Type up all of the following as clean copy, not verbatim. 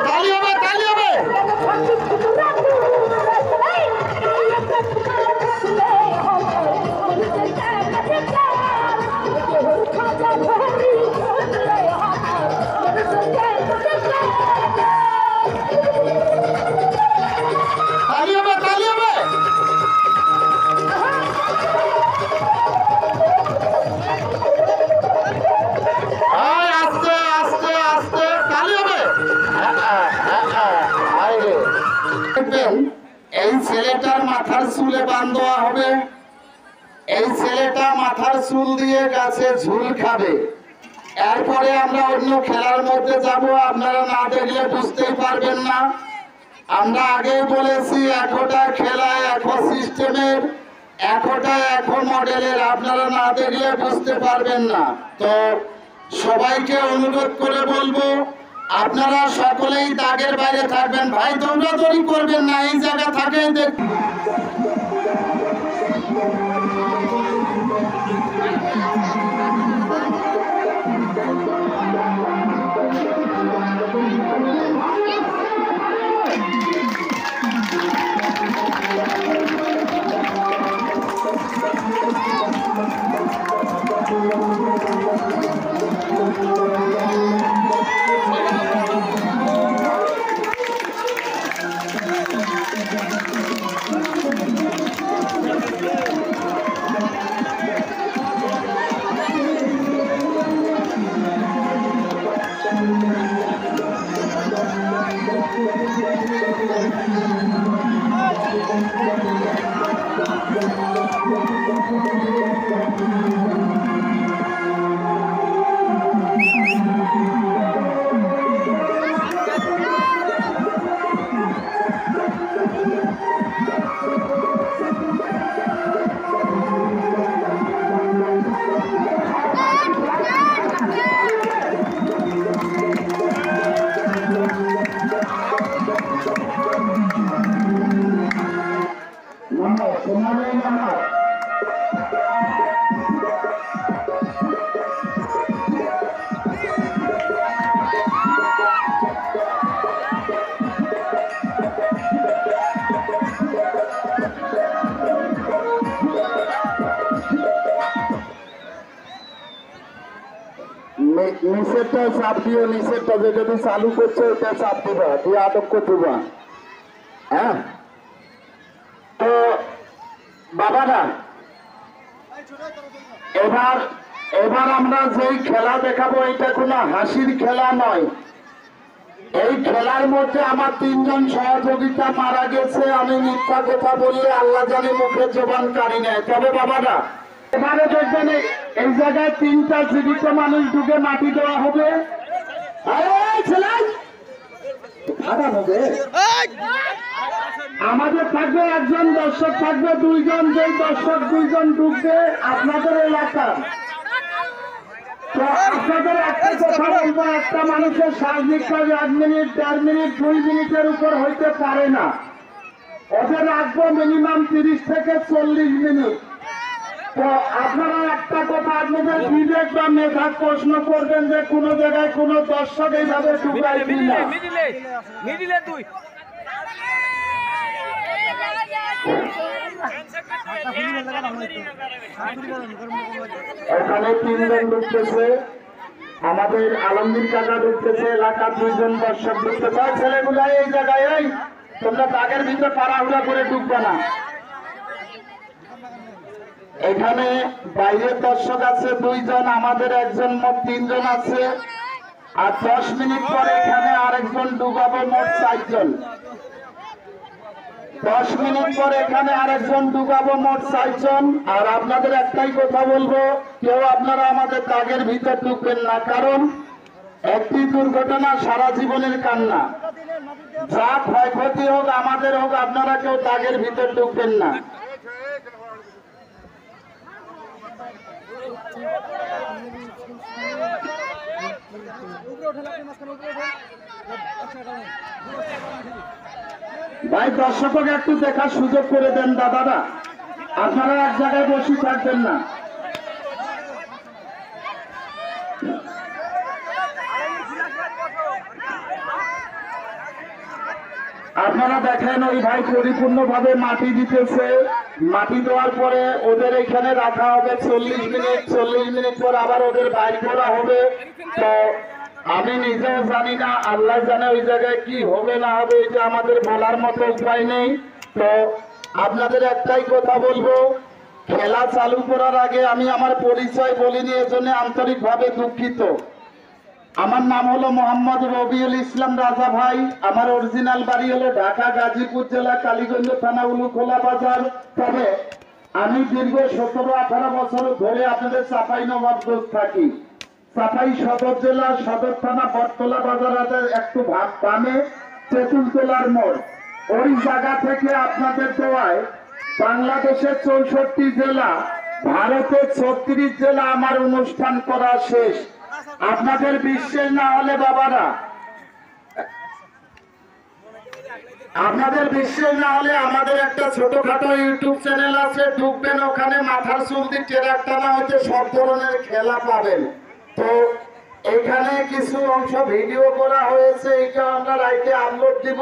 তালি হবে, তালি হবে। এই ছেলেটার মাথার চুলে বান দেওয়া হবে। এই ছেলেটা মাথার চুল দিয়ে গাছে ঝুল খাবে। এরপরে আমরা অন্য খেলার মধ্যে যাব। আপনারা না দেখলে বুঝতেই পারবেন না। আমরা আগেই বলেছি একটা খেলা একো সিস্টেমের, একটা একো মডেলের। আপনারা না দেখলে বুঝতে পারবেন না। তো সবাইকে অনুরোধ করে বলবো, আপনারা সকলেই দাগের বাইরে থাকবেন। ভাই দৌড়াদৌড়ি করবেন না, এই জায়গা থাকে দেখ। নিষেধটা চাপ দিও, নিষেধটা যে যদি চালু করছে ওটা চাপ দিবা, দিয়ে আটক করে দিবা। হ্যাঁ, তো বাবারা এবার আমরা যেই খেলা দেখাবো এটা কোনো হাসির খেলা নয়। এই খেলার মধ্যে আমার 3 জন সহযোগিতা মারা গেছে। আমি মিথ্যা কথা বললে আল্লাহ জানে মুখে জবান কারি নেয়। তবে বাবারা এবারে দেখবেন এই জায়গায় 3টা জীবিত মানুষ ঢুকে মাটি দেওয়া হবে। আমাদের থাকবে একজন দর্শক, থাকবে 2 জন। যেই দর্শক 2 জন ঢুকবে আপনাদের এলাকা, তো আপনাদের একটা কথা বলবো, একটা মানুষের সার্বিক কাজ 1 মিনিট 1.5 মিনিট 2 মিনিটের উপর হইতে পারে না। ওদের রাখবো মিনিমাম 30 থেকে 40 মিনিট। তো আপনারা একটা কথা, আপনাদের বিবেক বা মেধা প্রশ্ন করবেন যে কোন জায়গায় কোন দর্শক এইভাবে ঢুকাই কিনা। এখানে 3 জন ঢুকতেছে, আমাদের আলমগীর কাকা ঢুকতেছে, এলাকার 2 জন দর্শক ঢুকতেছে। ছেলেগুলা এই জায়গায় তোমরা দাগের ভিতরে তাড়াহুড়া করে ঢুকবে না। এখানে বাইরের দর্শক আছে 2 জন, আমাদের একজন, মোট 3 জন আছে। আর 10 মিনিট পরে এখানে আরেকজন ঢুকাবো, মোট 4 জন। 10 মিনিট পরে এখানে আরেকজন ঢুকাবো, মোট 4 জন। আর আপনাদের একটাই কথা বলবো, কেউ আপনারা আমাদের দাগের ভিতর ঢুকবেন না। কারণ একটি দুর্ঘটনা সারা জীবনের কান্না। যা ক্ষয়ক্ষতি হোক, আমাদের হোক, আপনারা কেউ দাগের ভিতর ঢুকবেন না। ভাই দর্শককে একটু দেখার সুযোগ করে দেন দাদারা, আপনারা এক জায়গায় বসে থাকবেন না। আপনারা দেখেন ওই ভাই পরিপূর্ণভাবে মাটি দিতেছে। মাটি দেওয়ার পরে ওদের এখানে রাখা হবে 40 মিনিট। 40 মিনিট পর আবার ওদের বাইর করা হবে। তো আমি নিজেও জানি না, আল্লাহ জানে ওই জায়গায় কি হবে না হবে, এটা আমাদের বলার মতো উপায় নেই। তো আপনাদের একটাই কথা বলবো, খেলা চালু করার আগে আমি আমার পরিচয় বলিনি, এজন্য আন্তরিকভাবে দুঃখিত। আমার নাম হলো মোহাম্মদ রবিউল ইসলাম রাজা ভাই। আমার অরিজিনাল বাড়ি হলো ঢাকা গাজীপুর জেলা কালীগঞ্জ থানা উলুখোলা বাজার। তবে আমি দীর্ঘ 17-18 বছর ধরে আপনাদের চাঁপাইনবাবগঞ্জ থাকি। চাঁপাই সদর জেলা সদর থানা বটতলা বাজার আছে একটু ভাগ বামে তেঁতুলতলার মোড়। ওই জায়গা থেকে আপনাদের দোয়ায় বাংলাদেশের 64 জেলা, ভারতের 36 জেলা আমার অনুষ্ঠান করা শেষ। আপনাদের বিশ্বাস না হলে বাবারা, আপনাদের বিশ্বাস না হলে আমাদের একটা ছোটখাটো ইউটিউব চ্যানেল আছে, ঢুকবেন ওখানে মাথার চুল দিয়ে টেরাক টানা হচ্ছে সব ধরনের খেলা পাবেন। তো এখানে কিছু অংশ ভিডিও করা হয়েছে, এটা আমরা রাইটে আপলোড দিব।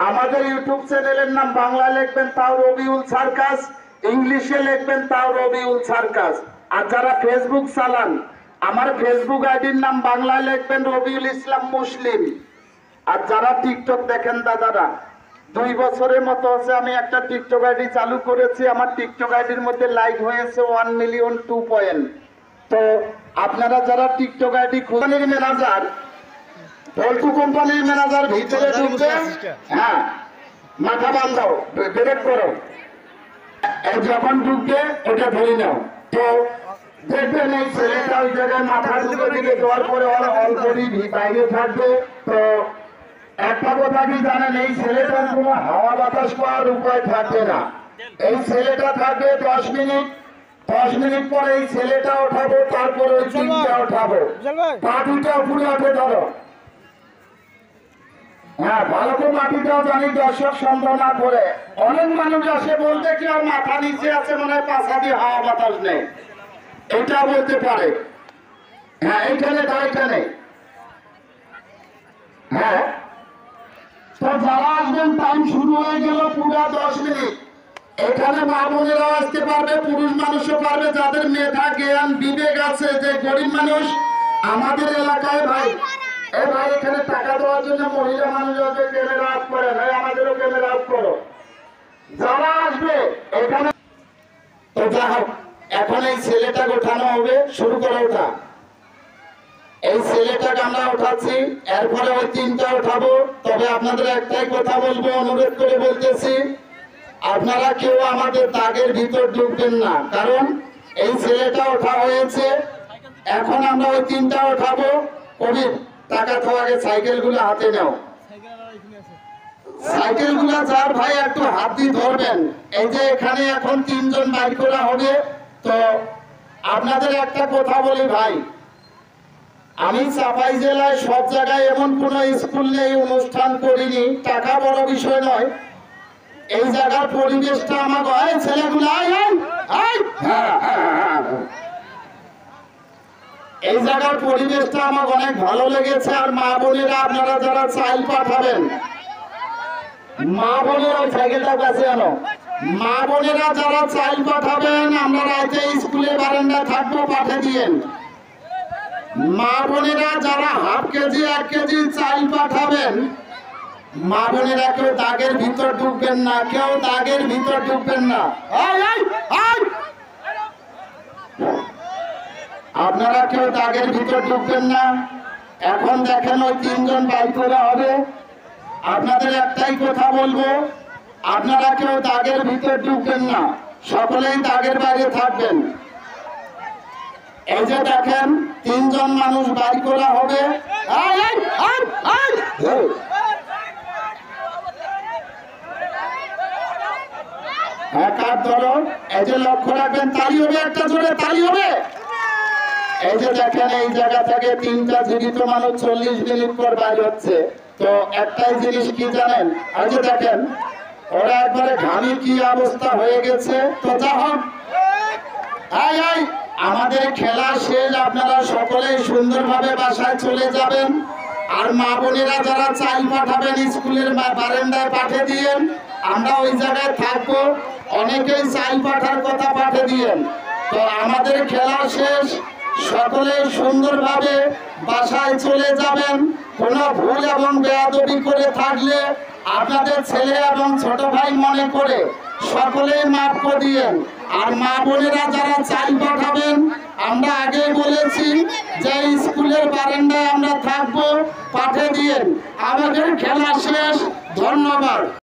আমাদের ইউটিউব চ্যানেলের নাম বাংলা লিখবেন তাও রবিউল সার্কাস, ইংলিশে লিখবেন তাও রবিউল সার্কাস। আর যারা ফেসবুক চালান, আমার ফেসবুক আইডির নাম বাংলায় লিখবেন রবিউল ইসলাম মুসলিম। আর যারা টিকটক দেখেন দাদারা, 2 বছরের মতো আছে আমি একটা টিকটক আইডি চালু করেছি। আমার টিকটক আইডির মধ্যে লাইক হয়েছে 1,000,002 পয়েন্ট। তো আপনারা যারা টিকটক আইডি কোম্পানির ম্যানেজার, পল্টু কোম্পানির ম্যানেজার ভিতরে ঢুকবে, হ্যাঁ মাথা বান্ধাও, ব্রেক করো, যখন ঢুকবে ওটা ধরে নাও। তো দেখবেন এই ছেলেটা ওই জায়গায় মাথা ঢুকে দিকে দেওয়ার পরে অল্পই বাইরে থাকবে। তো একটা কথা কি জানেন, এই ছেলেটার কোনো হাওয়া বাতাস পাওয়ার উপায় থাকবে না। এই ছেলেটা থাকবে 10 মিনিট। 10 মিনিট পরে এই ছেলেটা ওঠাবো, তারপরে ওই তিনটা ওঠাবো, পা দুটা উপরে উঠে ধরো। হ্যাঁ, ভালো করে মাটিটাও জানি দর্শক সন্দেহ না করে। অনেক মানুষ আসে বলতে কি আর মাথা নিচে আছে, মনে হয় পাশা দিয়ে হাওয়া বাতাস নেই, এটা বলতে পারে। হ্যাঁ এইখানে এখানে, হ্যাঁ। তো যারা আসবেন, টাইম শুরু হয়ে গেল পুরো 10 মিনিট। এখানে মা বোনেরাও আসতে পারবে, পুরুষ মানুষও পারবে, যাদের মেধা জ্ঞান বিবেক আছে। যে গরিব মানুষ আমাদের এলাকায় ভাই, ভাই এখানে টাকা দেওয়ার জন্য মহিলা মানুষ আছে, ক্যামেরা অফ করে, ভাই আমাদেরও ক্যামেরা অফ করো। যারা আসবে এখানে, তো যা হোক, এখন এই ছেলেটাকে ওঠানো হবে, শুরু করে ওঠা। এই ছেলেটাকে আমরা উঠাচ্ছি, এরপরে ওই তিনটা উঠাবো। তবে আপনাদের একটাই কথা বলবো, অনুরোধ করে বলতেছি, আপনারা কেউ আমাদের দাগের ভিতর ঢুকবেন না, কারণ এই ছেলেটা ওঠা হয়েছে। এখন আমরা ওই তিনটা উঠাবো। কবির টাকা তো আগে সাইকেল গুলো হাতে নাও, সাইকেল গুলা যার ভাই একটু হাত দিয়ে ধরবেন। এই যে এখানে এখন 3 জন বাইর করা হবে। তো আপনাদের একটা কথা বলি ভাই, আমি চাঁপাই জেলায় সব জায়গায় এমন কোন স্কুল নেই অনুষ্ঠান করিনি, টাকা বড় বিষয় নয়। এই জায়গার পরিবেশটা আমাকে, ছেলেগুলো এই জায়গার পরিবেশটা আমার অনেক ভালো লেগেছে। আর মা বোনেরা আপনারা যারা চাইল পাঠাবেন, মা বোনেরা ওই সাইকেলটা কাছে আনো, মা বোনেরা যারা চাইল পাঠাবেন, আমরা রাতে স্কুলে বারান্দায় থাকবো, পাঠিয়ে দিয়েন। মা বোনেরা যারা হাফ কেজি 1 কেজি চাইল পাঠাবেন, মা বোনেরা কেউ দাগের ভিতর ঢুকবেন না, কেউ দাগের ভিতর ঢুকবেন না। আপনারা কেউ দাগের ভিতর ঢুকবেন না। এখন দেখেন ওই 3 জন বাইর করা হবে। আপনাদের একটাই কথা বলবো, আপনারা কেউ দাগের ভিতর ঢুকবেন না, সকলেই দাগের বাইরে থাকবেন। এই যে দেখেন 3 জন মানুষ বাইর করা হবে। কাঠ ধরো, এই যে লক্ষ্য রাখবেন, তালি হবে, একটা জোরে তালি হবে। এই যে দেখেন এই জায়গা থেকে 3টা জীবিত মানুষ 40 মিনিট পর বাইর হচ্ছে। তো একটাই জিনিস কি জানেন, এই যে দেখেন ওরা একবারে ঘামি কি অবস্থা হয়ে গেছে। তো যা হোক, আমাদের খেলা শেষ, আপনারা সকলেই সুন্দরভাবে বাসায় চলে যাবেন। আর মা বোনেরা যারা চাল পাঠাবেন স্কুলের বারান্দায় পাঠিয়ে দিয়েন, আমরা ওই জায়গায় থাকবো। অনেকেই চাল পাঠার কথা পাঠিয়ে দিয়েন। তো আমাদের খেলা শেষ, সকলে সুন্দরভাবে বাসায় চলে যাবেন। কোনো ভুল এবং বেয়াদবি করে থাকলে আপনাদের ছেলে এবং ছোট ভাই মনে করে সকলেই মাফ করে দিয়েন। আর মা বোনেরা যারা চাল পাঠাবেন, আমরা আগে বলেছি যে স্কুলের বারান্দায় আমরা থাকবো, পাঠিয়ে দিয়েন। আমাদের খেলা শেষ, ধন্যবাদ।